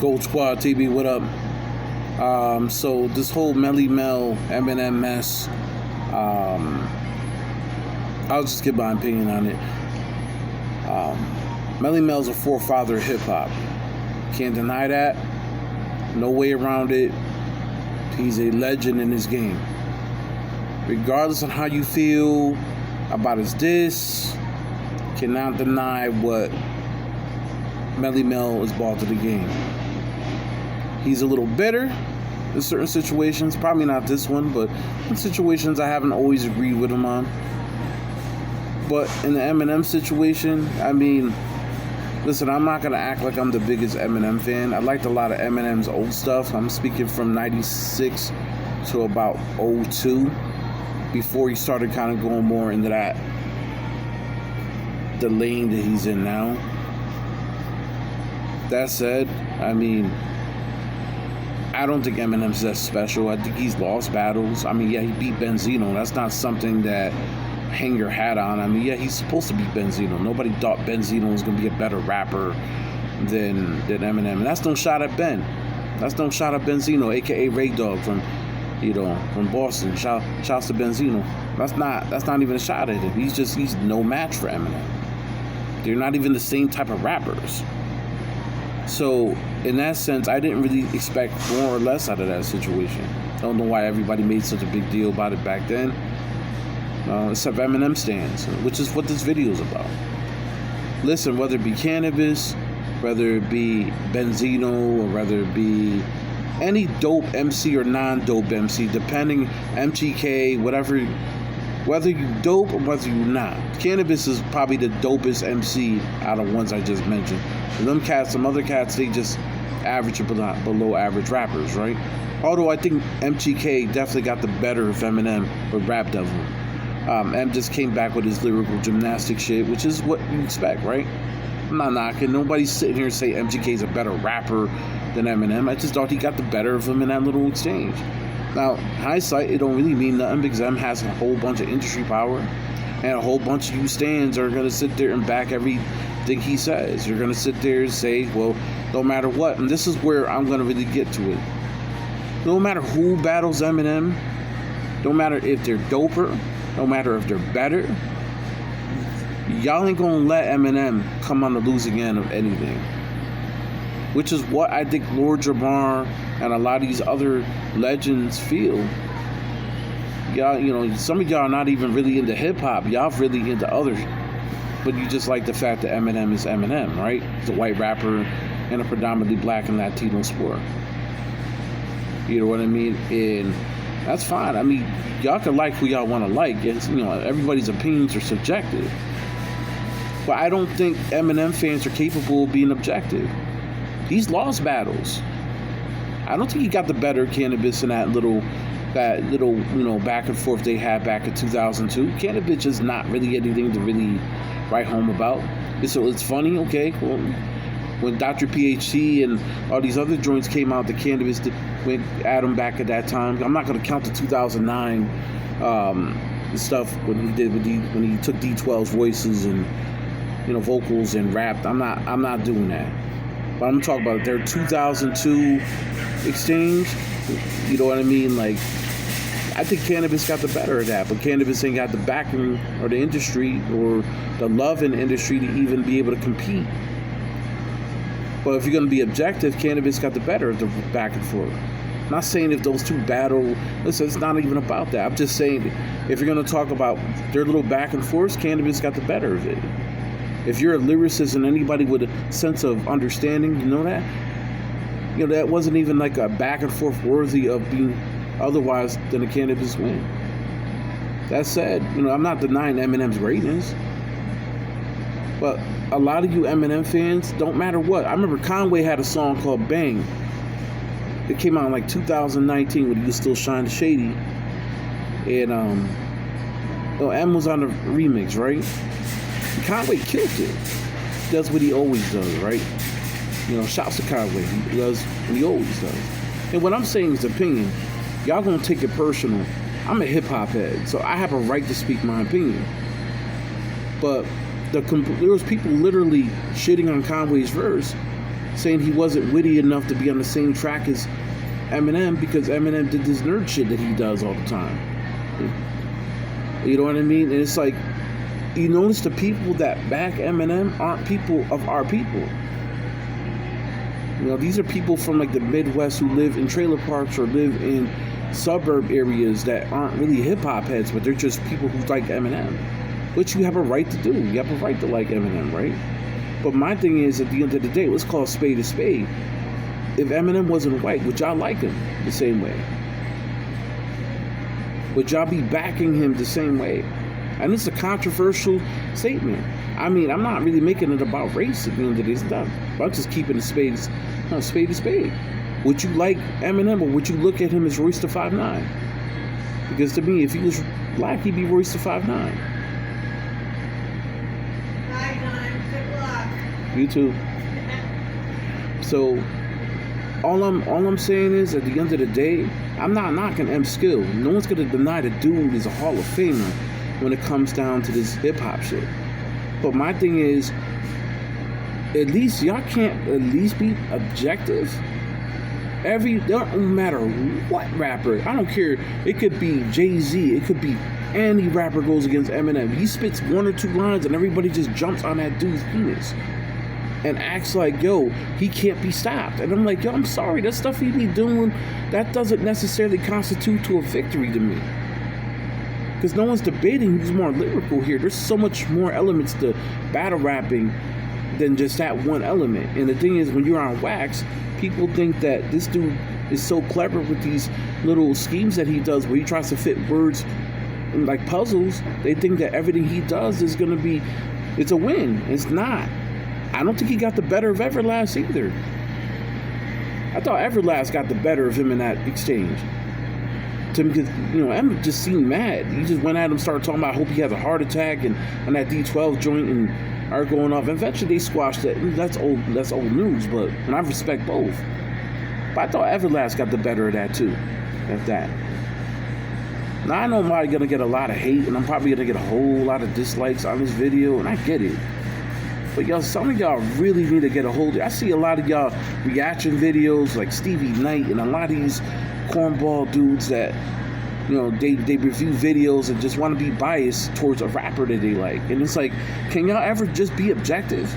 Goatsquadtv, what up? So this whole Melly Mel Eminem mess, I'll just give my opinion on it. Melly Mel's a forefather of hip hop. Can't deny that. No way around it. He's a legend in his game. Regardless of how you feel about his diss, cannot deny what Melly Mel has brought to the game. He's a little bitter in certain situations, probably not this one, but in situations I haven't always agreed with him on. But in the Eminem situation, I mean, listen, I'm not going to act like I'm the biggest Eminem fan. I liked a lot of Eminem's old stuff. I'm speaking from 96 to about 02, before he started kind of going more into the lane that he's in now. That said, I mean, I don't think Eminem's that special. I think he's lost battles. I mean, yeah, he beat Benzino. That's not something that hang your hat on. I mean, yeah, he's supposed to beat Benzino. Nobody thought Benzino was going to be a better rapper than Eminem. And that's no shot at Ben. That's no shot at Benzino, a.k.a. Ray Dog from Boston. Shouts to Benzino. That's not even a shot at him. He's no match for Eminem. They're not even the same type of rappers. So, in that sense, I didn't really expect more or less out of that situation. I don't know why everybody made such a big deal about it back then. Except Eminem Stan, which is what this video is about. Listen, whether it be cannabis, whether it be Benzino, or whether it be any dope MC or non-dope MC, depending, MGK, whatever, whether you dope or whether you not. Cannabis is probably the dopest MC out of ones I just mentioned. Some other cats, they just average or below average rappers, right? Although I think MGK definitely got the better of Eminem with Rap Devil. M just came back with his lyrical gymnastic shit, which is what you expect, right? I'm not knocking. Nobody's sitting here saying MGK's a better rapper than Eminem. I just thought he got the better of him in that little exchange. Now, hindsight, it don't really mean nothing because M has a whole bunch of industry power, and a whole bunch of you stands are going to sit there and back everything he says. You're going to sit there and say, well, no matter what, and this is where I'm going to really get to it. No matter who battles Eminem, no matter if they're doper, no matter if they're better, y'all ain't going to let Eminem come on the losing end of anything. Which is what I think Lord Jamar and a lot of these other legends feel. Y'all, some of y'all are not even really into hip-hop. Y'all really into others. But you just like the fact that Eminem is Eminem, right? He's a white rapper in a predominantly black and Latino sport. You know what I mean? And that's fine. I mean, y'all can like who y'all want to like. It's, everybody's opinions are subjective. But I don't think Eminem fans are capable of being objective. He's lost battles. I don't think he got the better Cannabis in that little back and forth they had back in 2002. Cannabis is not really anything to really write home about. So it's funny, okay, well, when Dr. PhD and all these other joints came out, the Cannabis went at him back at that time. I'm not going to count the 2009 stuff when he took D12's voices and vocals and rapped. I'm not doing that. But I'm talking about their 2002 exchange. You know what I mean? Like, I think Cannabis got the better of that, but Cannabis ain't got the backing or the industry or the love in the industry to even be able to compete. But if you're going to be objective, Cannabis got the better of the back and forth. I'm not saying if those two battle, listen, it's not even about that. I'm just saying if you're going to talk about their little back and forth, Cannabis got the better of it. If you're a lyricist and anybody with a sense of understanding, that wasn't even like a back and forth worthy of being otherwise than a Cannabis win. That said, I'm not denying Eminem's greatness. But a lot of you Eminem fans, don't matter what. I remember Conway had a song called Bang. It came out in like 2019 when he was still Shine Shady. And M was on the remix, right? Conway killed it. Does what he always does, right? Shouts to Conway. He does what he always does. And what I'm saying is opinion. Y'all gonna take it personal. I'm a hip-hop head, so I have a right to speak my opinion. But there was people literally shitting on Conway's verse saying he wasn't witty enough to be on the same track as Eminem because Eminem did this nerd shit that he does all the time. You know what I mean? And it's like, you notice the people that back Eminem aren't people of our people. You know, these are people from like the Midwest who live in trailer parks or live in suburb areas that aren't really hip-hop heads, but they're just people who like Eminem, which you have a right to do. You have a right to like Eminem, right? But my thing is, at the end of the day, let's call a spade a spade. If Eminem wasn't white, would y'all like him the same way? Would y'all be backing him the same way? And it's a controversial statement. I mean, I'm not really making it about race at the end of this stuff. I'm just keeping the spade a spade. Would you like Eminem, or would you look at him as Royce the 5'9"? Because to me, if he was black, he'd be Royce the 5'9". 5'9", good luck. You too. So all I'm saying is, at the end of the day, I'm not knocking M skill. No one's gonna deny the dude is a Hall of Famer when it comes down to this hip hop shit. But my thing is, at least y'all can't at least be objective. Don't matter what rapper, I don't care. It could be Jay-Z, it could be any rapper goes against Eminem. He spits one or two lines and everybody just jumps on that dude's penis and acts like, yo, he can't be stopped. And I'm like, yo, I'm sorry, that stuff he be doing, that doesn't necessarily constitute to a victory to me. Because no one's debating who's more lyrical here. There's so much more elements to battle rapping than just that one element. And the thing is, when you're on wax, people think that this dude is so clever with these little schemes that he does where he tries to fit words in like puzzles. They think that everything he does is going to be, it's a win. It's not. I don't think he got the better of Everlast either. I thought Everlast got the better of him in that exchange. To me, because, you know, Em just seemed mad. He just went at him, started talking about, I hope he has a heart attack and on that D12 joint, and are going off. Eventually they squashed that. That's old news, but and I respect both. But I thought Everlast got the better of that too. At that. Now I know I'm probably gonna get a lot of hate, and I'm probably gonna get a whole lot of dislikes on this video, and I get it. But y'all, some of y'all really need to get a hold of it. I see a lot of y'all reaction videos like Stevie Knight and a lot of these cornball dudes that, you know, they review videos and just want to be biased towards a rapper that they like. And it's like, can y'all ever just be objective?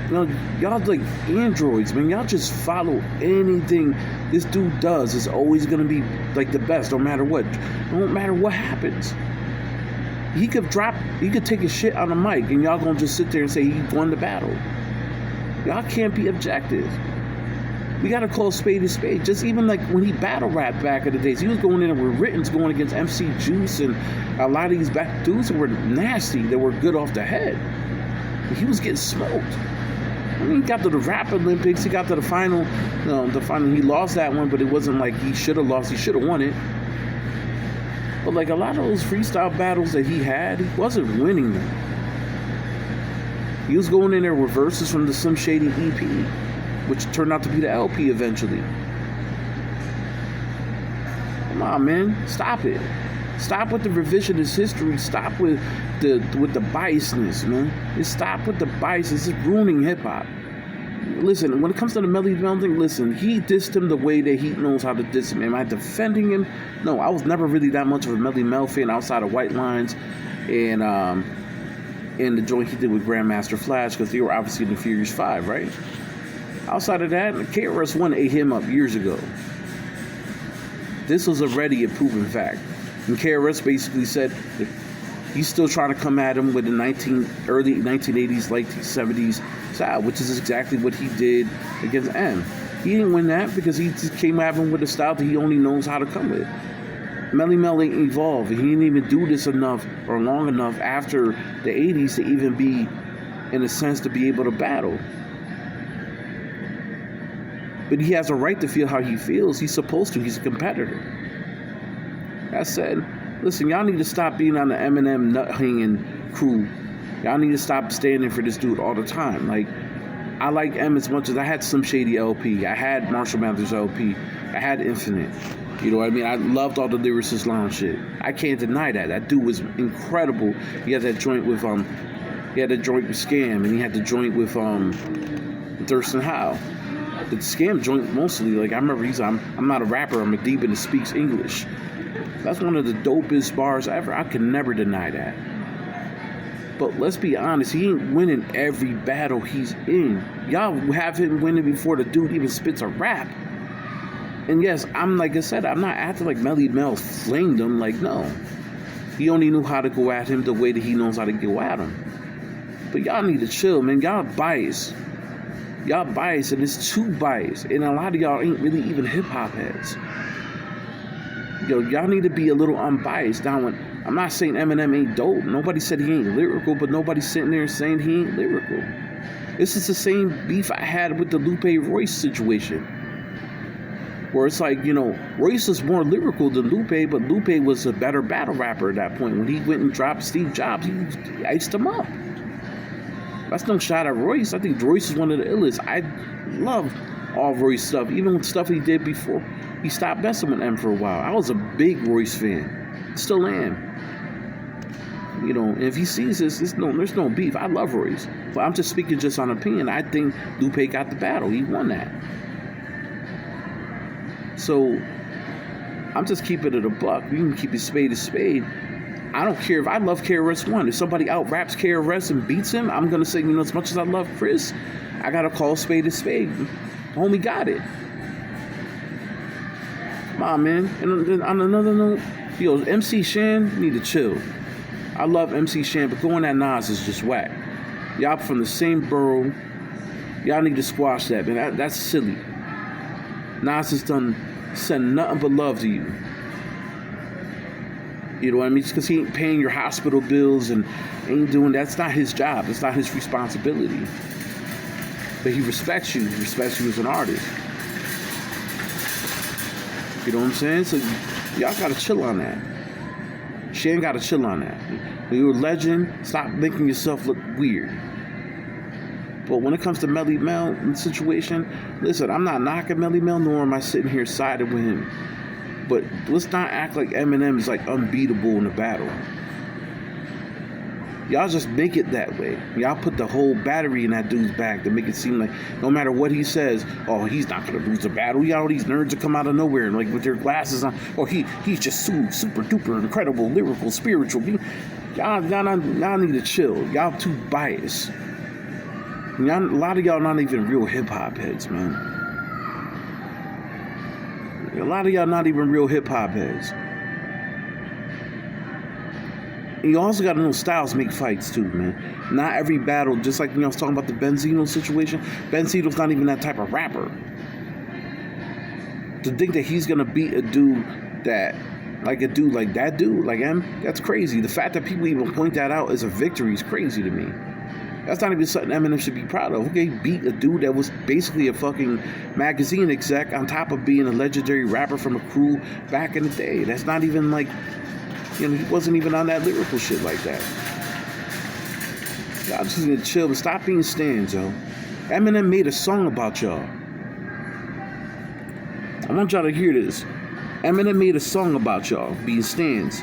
You know, y'all like androids, man. Y'all just follow anything this dude does. It's always going to be like the best, no matter what. No matter what happens. He could take a shit on the mic and y'all gonna just sit there and say he won the battle. Y'all can't be objective. We gotta call a spade a spade. Just even like when he battle rapped back in the days, he was going in there with Ritten's going against MC Juice and a lot of these back dudes that were nasty, that were good off the head. He was getting smoked. I mean, he got to the Rap Olympics, he got to the final, he lost that one, but it wasn't like he should have lost, he should have won it. But like a lot of those freestyle battles that he had, he wasn't winning them. He was going in there with verses from the Slim Shady EP, which turned out to be the LP eventually. Come on, man, stop it. Stop with the revisionist history. Stop with the biasness, man. Just stop with the bias. It's ruining hip hop. Listen, when it comes to the Melly Mel thing, listen, he dissed him the way that he knows how to diss him. Am I defending him? No, I was never really that much of a Melly Mel fan outside of White Lines and the joint he did with Grandmaster Flash, because they were obviously in the Furious 5, right? Outside of that, KRS-One ate him up years ago. This was already a proven fact. And KRS basically said that he's still trying to come at him with the early 1980s, late 70s style, which is exactly what he did against M. He didn't win that because he just came at him with a style that he only knows how to come with. Melly Mel ain't evolved. He didn't even do this enough or long enough after the 80s to even be, in a sense, to be able to battle. But he has a right to feel how he feels. He's supposed to. He's a competitor. I said, listen, y'all need to stop being on the Eminem nut-hanging crew. Y'all need to stop standing for this dude all the time. Like, I like M as much as I had Slim Shady LP. I had Marshall Mathers LP. I had Infinite. You know what I mean? I loved all the Lyricist Lounge shit. I can't deny that. That dude was incredible. He had that joint with He had a joint with Scam, and he had the joint with Thurston Howe. The Scam joint mostly, like, I remember I'm not a rapper, I'm a demon that speaks English. That's one of the dopest bars ever. I can never deny that. But let's be honest, he ain't winning every battle he's in. Y'all have him winning before the dude even spits a rap. And yes, like I said, I'm not acting like Melly Mel flamed him. Like, no. He only knew how to go at him the way that he knows how to go at him. But y'all need to chill, man. Y'all biased. Y'all biased, and it's too biased. And a lot of y'all ain't really even hip-hop heads. Yo, y'all need to be a little unbiased. Now, I'm not saying Eminem ain't dope. Nobody said he ain't lyrical, but nobody's sitting there saying he ain't lyrical. This is the same beef I had with the Lupe Royce situation. Where it's like, you know, Royce is more lyrical than Lupe, but Lupe was a better battle rapper at that point. When he went and dropped Steve Jobs, he iced him up. That's no shot at Royce. I think Royce is one of the illest. I love all Royce stuff, even with stuff he did before he stopped messing with M for a while. I was a big Royce fan. Still am. You know, if he sees this, there's no beef. I love Royce. But I'm just speaking just on opinion. I think Lupe got the battle. He won that. So, I'm just keeping it a buck. We can keep it spade to spade. I don't care if I love KRS-One. If somebody out raps KRS and beats him, I'm going to say, you know, as much as I love Chris, I got to call spade a spade. Homie got it. Come on, man. And on another note, yo, Mc Shan need to chill. I love Mc Shan, but going at Nas is just whack. Y'all from the same borough. Y'all need to squash that, man. That's silly. Nas has sent nothing but love to you. You know what I mean? Just because he ain't paying your hospital bills and ain't doing that's not his job. That's not his responsibility. But he respects you. He respects you as an artist. You know what I'm saying? So y'all gotta chill on that. Shan gotta chill on that. When you're a legend, stop making yourself look weird. But when it comes to Melly Mel situation, listen, I'm not knocking Melly Mel, nor am I sitting here siding with him. But let's not act like Eminem is like unbeatable in the battle. Y'all just make it that way. Y'all put the whole battery in that dude's back to make it seem like no matter what he says, oh, he's not gonna lose the battle. Y'all, all these nerds that come out of nowhere like with their glasses on, or he's just super duper incredible, lyrical, spiritual. Y'all need to chill. Y'all too biased. A lot of y'all not even real hip hop heads, man. A lot of y'all not even real hip-hop heads. And you also gotta know styles make fights too, man. Not every battle, just like, you know, I was talking about the Benzino situation. Benzino's not even that type of rapper. To think that he's gonna beat a dude like that dude, like M, that's crazy. The fact that people even point that out as a victory is crazy to me. That's not even something Eminem should be proud of. Okay, beat a dude that was basically a fucking magazine exec on top of being a legendary rapper from a crew back in the day. That's not even like, you know, he wasn't even on that lyrical shit like that. Y'all just need to chill, but stop being stans, yo. Eminem made a song about y'all. I want y'all to hear this. Eminem made a song about y'all being stans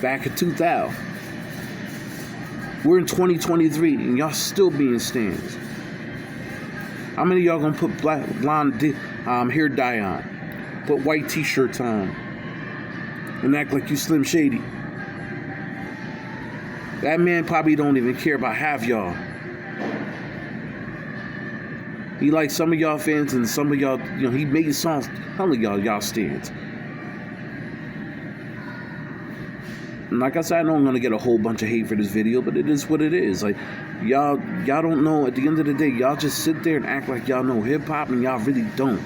back in 2000. We're in 2023 and y'all still being stans. How many of y'all gonna put blonde hair dye on, put white t-shirts on, and act like you Slim Shady? That man probably don't even care about half y'all. He likes some of y'all fans and some of y'all, you know, he made songs telling y'all stands. And like I said, I know I'm gonna get a whole bunch of hate for this video, but it is what it is. Like, y'all don't know. At the end of the day, y'all just sit there and act like y'all know hip hop, and y'all really don't.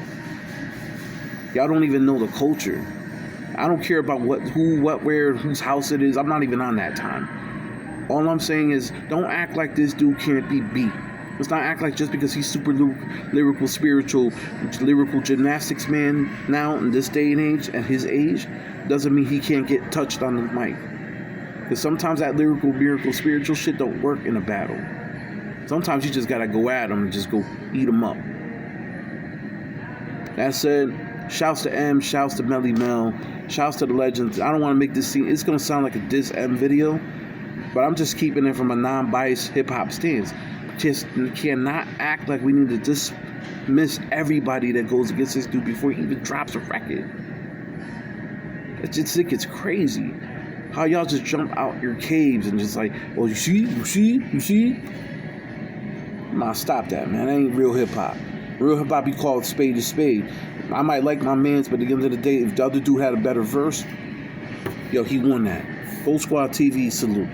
Y'all don't even know the culture. I don't care about who, where, whose house it is. I'm not even on that time. All I'm saying is, don't act like this dude can't be beat. Let's not act like just because he's super lyrical, spiritual, lyrical gymnastics man now in this day and age, at his age, doesn't mean he can't get touched on the mic. Because sometimes that lyrical, miracle, spiritual shit don't work in a battle. Sometimes you just gotta go at them and just go eat them up. That said, shouts to M, shouts to Melly Mel, shouts to the legends. I don't want to make this scene, it's gonna sound like a diss M video, But I'm just keeping it from a non-biased hip-hop stance. Just cannot act like we need to dismiss everybody that goes against this dude before he even drops a record. I just think it's crazy how y'all just jump out your caves and just like, oh, you see? Nah, stop that, man. That ain't real hip-hop. Real hip-hop, you call it spade a spade. I might like my mans, but at the end of the day, if the other dude had a better verse, yo, he won that. Goatsquadtv, salute.